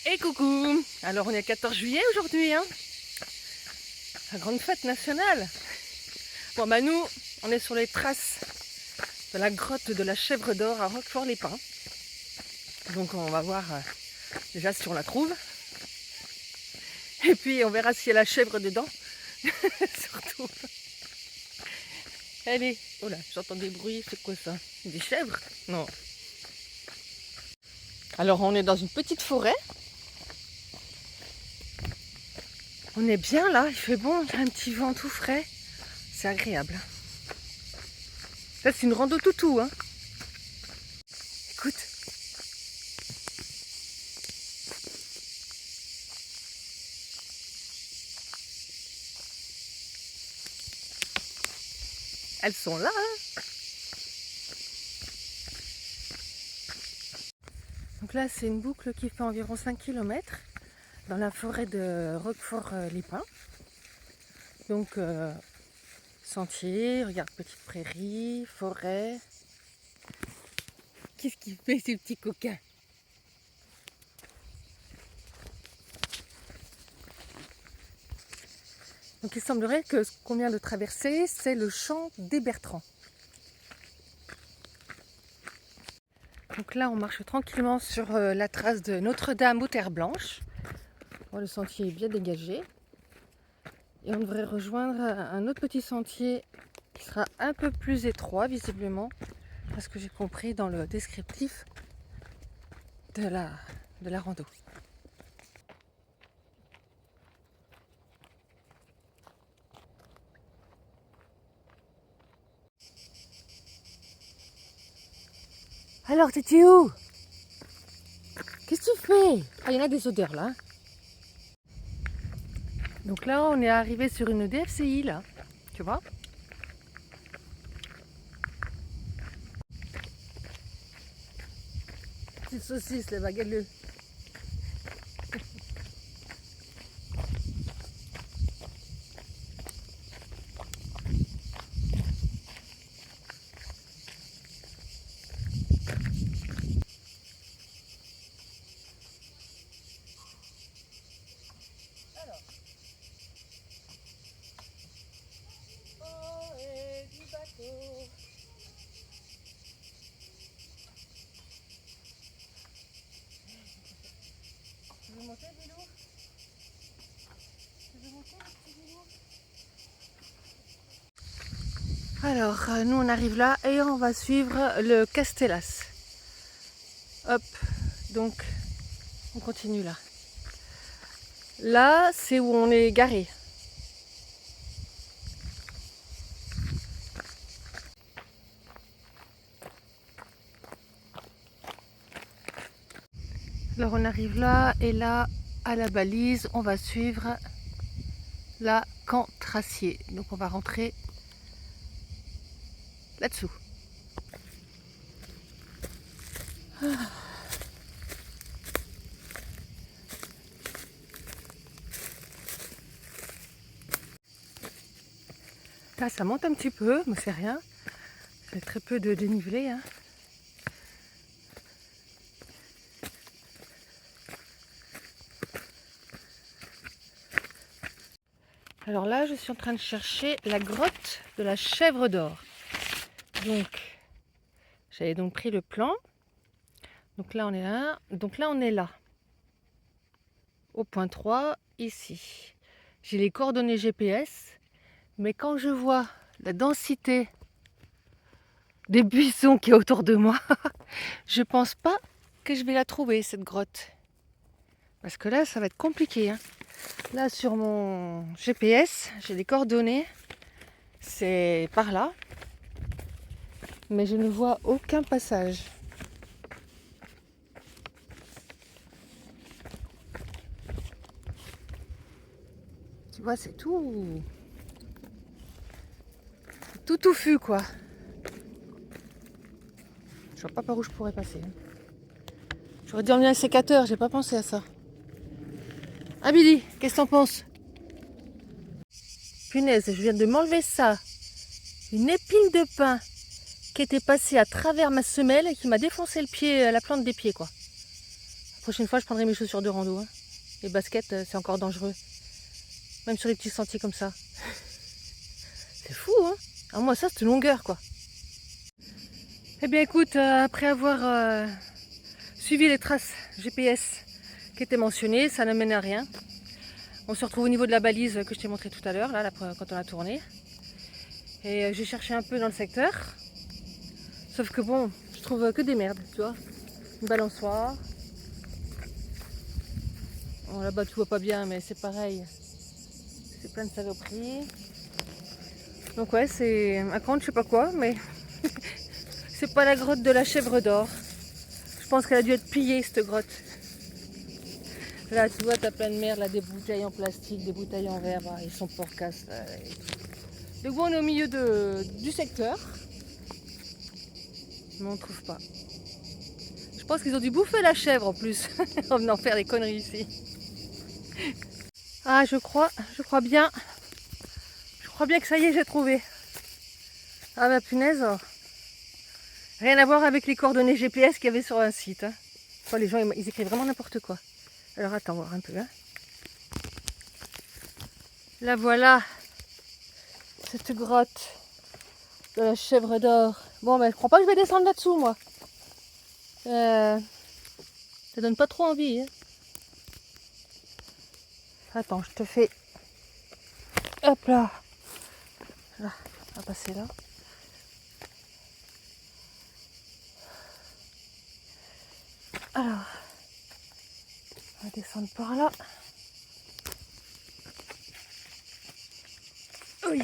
Et coucou! Alors on est le 14 juillet aujourd'hui, hein? La grande fête nationale. Bon bah nous, on est sur les traces de la grotte de la Chèvre d'Or à Roquefort-les-Pins. Donc on va voir déjà si on la trouve. Et puis on verra s'il y a la chèvre dedans. Surtout. Allez, oh là, j'entends des bruits, c'est quoi ça? Des chèvres? Non. Alors on est dans une petite forêt. On est bien là, il fait bon, il y a un petit vent tout frais. C'est agréable. Ça c'est une rando toutou, hein. Écoute. Elles sont là, hein. Donc là c'est une boucle qui fait environ 5 km dans la forêt de Roquefort-les-Pins. Donc sentier, regarde, petite prairie, forêt. Qu'est-ce qu'il fait ce petit coquin? Donc il semblerait que ce qu'on vient de traverser, c'est le champ des Bertrands. Donc là on marche tranquillement sur la trace de Notre-Dame aux Terres Blanches. Bon, le sentier est bien dégagé. Et on devrait rejoindre un autre petit sentier qui sera un peu plus étroit visiblement, parce que j'ai compris dans le descriptif de la rando. Alors t'étais où? Qu'est-ce que tu fais? Ah, il y en a des odeurs là. Donc là on est arrivé sur une DFCI là, tu vois. Petite saucisse, les baguettes. Tu veux monter, Bilou? Tu veux monter, petit Bilou? Alors, nous on arrive là et on va suivre le Castellas. Hop, donc on continue là. Là, c'est où on est garé. Alors on arrive là et là, à la balise, on va suivre la Camp Tracier. Donc on va rentrer là-dessous. Là ça monte un petit peu, mais c'est rien. Il y a très peu de dénivelé, hein. Alors là, je suis en train de chercher la grotte de la Chèvre d'Or. Donc, j'avais donc pris le plan. Donc là, on est là. Donc là, on est là. Au point 3, ici. J'ai les coordonnées GPS. Mais quand je vois la densité des buissons qui est autour de moi, je pense pas que je vais la trouver, cette grotte. Parce que là, ça va être compliqué, hein. Là, sur mon GPS, j'ai les coordonnées. C'est par là. Mais je ne vois aucun passage. Tu vois, c'est tout touffu, quoi. Je vois pas par où je pourrais passer. J'aurais dû emmener un sécateur, j'ai pas pensé à ça. Ah Billy, qu'est-ce que t'en penses? Punaise, je viens de m'enlever ça. Une épine de pin qui était passée à travers ma semelle et qui m'a défoncé le pied, la plante des pieds, quoi. La prochaine fois, je prendrai mes chaussures de rando. Hein. Les baskets, c'est encore dangereux. Même sur les petits sentiers comme ça. C'est fou, hein. Alors moi, ça, c'est une longueur, quoi. Eh bien, écoute, après avoir suivi les traces GPS qui étaient mentionnées, ça ne mène à rien. On se retrouve au niveau de la balise que je t'ai montré tout à l'heure, là, quand on a tourné. Et j'ai cherché un peu dans le secteur. Sauf que bon, je trouve que des merdes, tu vois. Une balançoire. Bon, là-bas, tu vois pas bien, mais c'est pareil. C'est plein de saloperies. Donc ouais, c'est un compte, je sais pas quoi, mais c'est pas la grotte de la chèvre d'or. Je pense qu'elle a dû être pillée, cette grotte. Là, tu vois, t'as plein de merde, là, des bouteilles en plastique, des bouteilles en verre, bah, ils sont porcasses. Le coup, on est au milieu du secteur, mais on ne trouve pas. Je pense qu'ils ont dû bouffer la chèvre en plus, en venant faire des conneries ici. Ah, je crois bien que ça y est, j'ai trouvé. Ah bah punaise, oh. Rien à voir avec les coordonnées GPS qu'il y avait sur un site. Hein. Enfin, les gens, ils écrivent vraiment n'importe quoi. Alors attends, voir un peu. Hein. Là voilà, cette grotte de la chèvre d'or. Bon, mais je crois pas que je vais descendre là-dessous, moi. Ça donne pas trop envie. Hein. Attends, je te fais... Hop là. Là, on va passer là. Alors, on va descendre par là. Oui.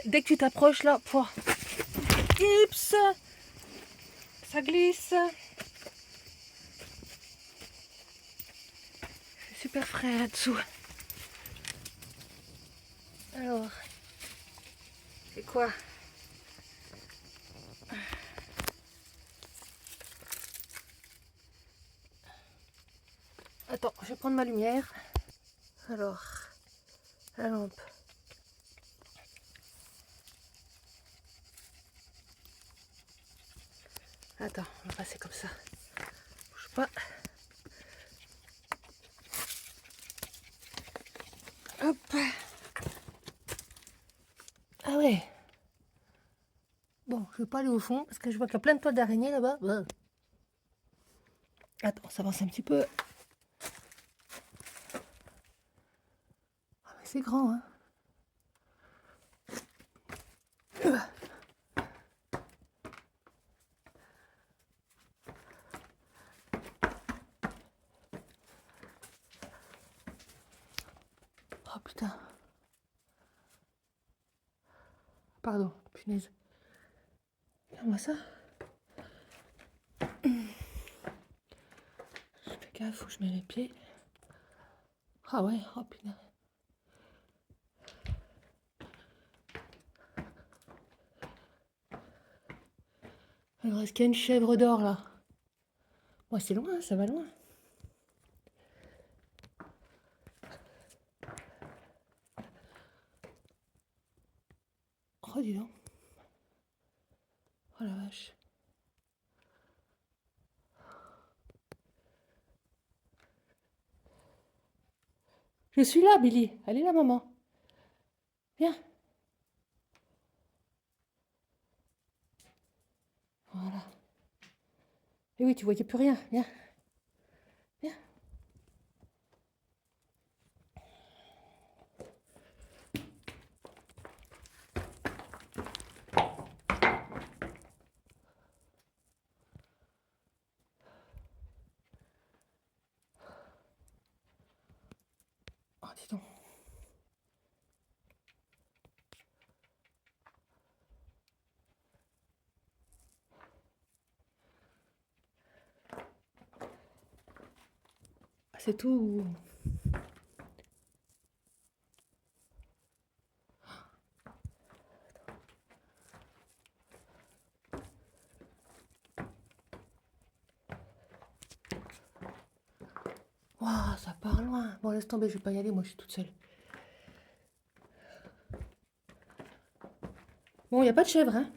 Dès que tu t'approches là, pouah. Oups, ça glisse. C'est super frais là-dessous. Alors, c'est quoi? Attends, je vais prendre ma lumière. Alors, la lampe. Attends, on va passer comme ça. Bouge pas. Hop. Ah ouais. Bon, je vais pas aller au fond parce que je vois qu'il y a plein de toiles d'araignées là-bas. Attends, on s'avance un petit peu. Ah, mais c'est grand, hein. Oh putain. Pardon, punaise. Regarde-moi ça. Je fais gaffe, faut que je mette les pieds. Ah ouais, oh putain. Alors, est-ce qu'il y a une chèvre d'or là? Ouais, c'est loin, ça va loin. Oh, dis donc. Oh la vache. Je suis là, Billy. Elle est là, maman. Viens. Voilà. Et oui, tu voyais plus rien. Viens. Viens. Oh, dis donc. C'est tout. Waouh, ça part loin. Bon, laisse tomber, je vais pas y aller, moi je suis toute seule. Bon, il n'y a pas de chèvre, hein.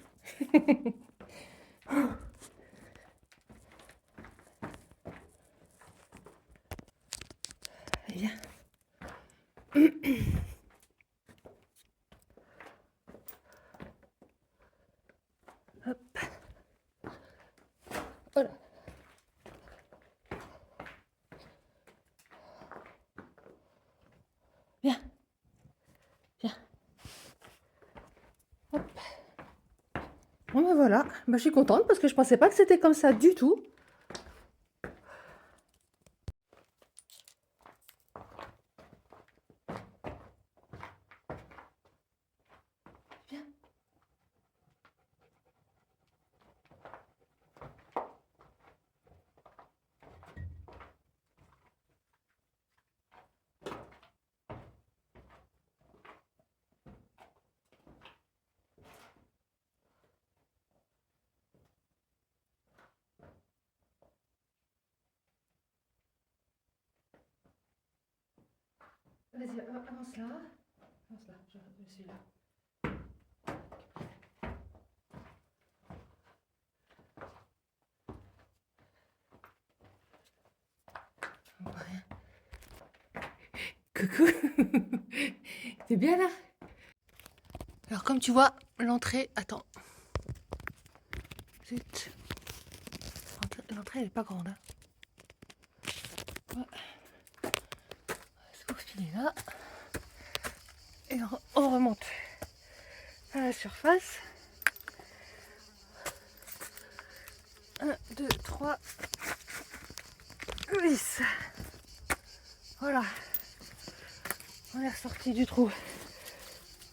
Viens. Hop. Voilà. Viens. Viens. Hop. Bon ben voilà, ben, je suis contente parce que je pensais pas que c'était comme ça du tout. Viens. Vas-y, avance là. Avance là, je suis là. On voit rien. Coucou. T'es bien là? Alors comme tu vois, l'entrée... Attends. Zut. L'entrée elle est pas grande. Hein. Ouais. On va se faufiler là. Et on remonte à la surface. 1, 2, 3, 10. Voilà. On est ressorti du trou.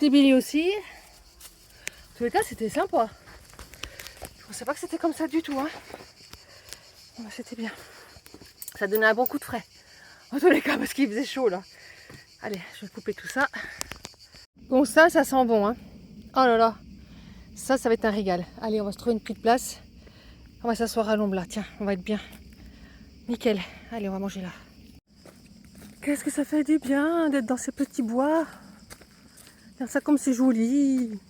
Billy aussi. En tous les cas, c'était sympa. Je pensais pas que c'était comme ça du tout. Hein. Bon, c'était bien. Ça donnait un bon coup de frais. En tous les cas, parce qu'il faisait chaud là. Allez, je vais couper tout ça. Bon, ça sent bon. Hein. Oh là là. Ça va être un régal. Allez, on va se trouver une petite place. On va s'asseoir à l'ombre là. Tiens, on va être bien. Nickel. Allez, on va manger là. Qu'est-ce que ça fait du bien d'être dans ces petits bois. Regarde ça comme c'est joli.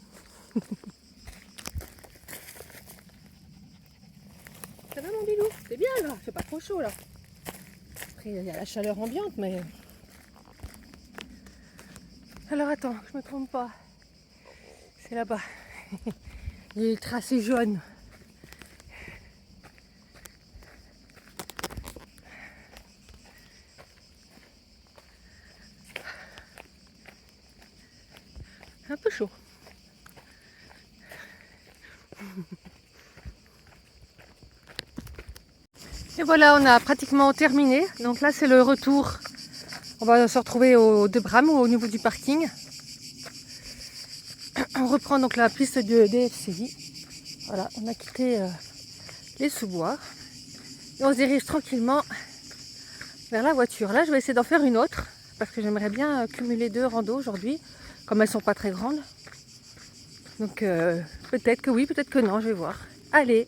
Ça va mon bilou? C'est bien là, c'est pas trop chaud là. Après il y a la chaleur ambiante mais... Alors attends, je me trompe pas. C'est là-bas. Il est tracé jaune. Un peu chaud. Et voilà, on a pratiquement terminé. Donc là, c'est le retour. On va se retrouver au De Bram, au niveau du parking. On reprend donc la piste de DFCI. Voilà, on a quitté les sous-bois. Et on se dirige tranquillement vers la voiture. Là, je vais essayer d'en faire une autre. Parce que j'aimerais bien cumuler 2 randos aujourd'hui. Comme elles sont pas très grandes. Donc peut-être que oui, peut-être que non, je vais voir. Allez!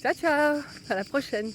Ciao, ciao! À la prochaine!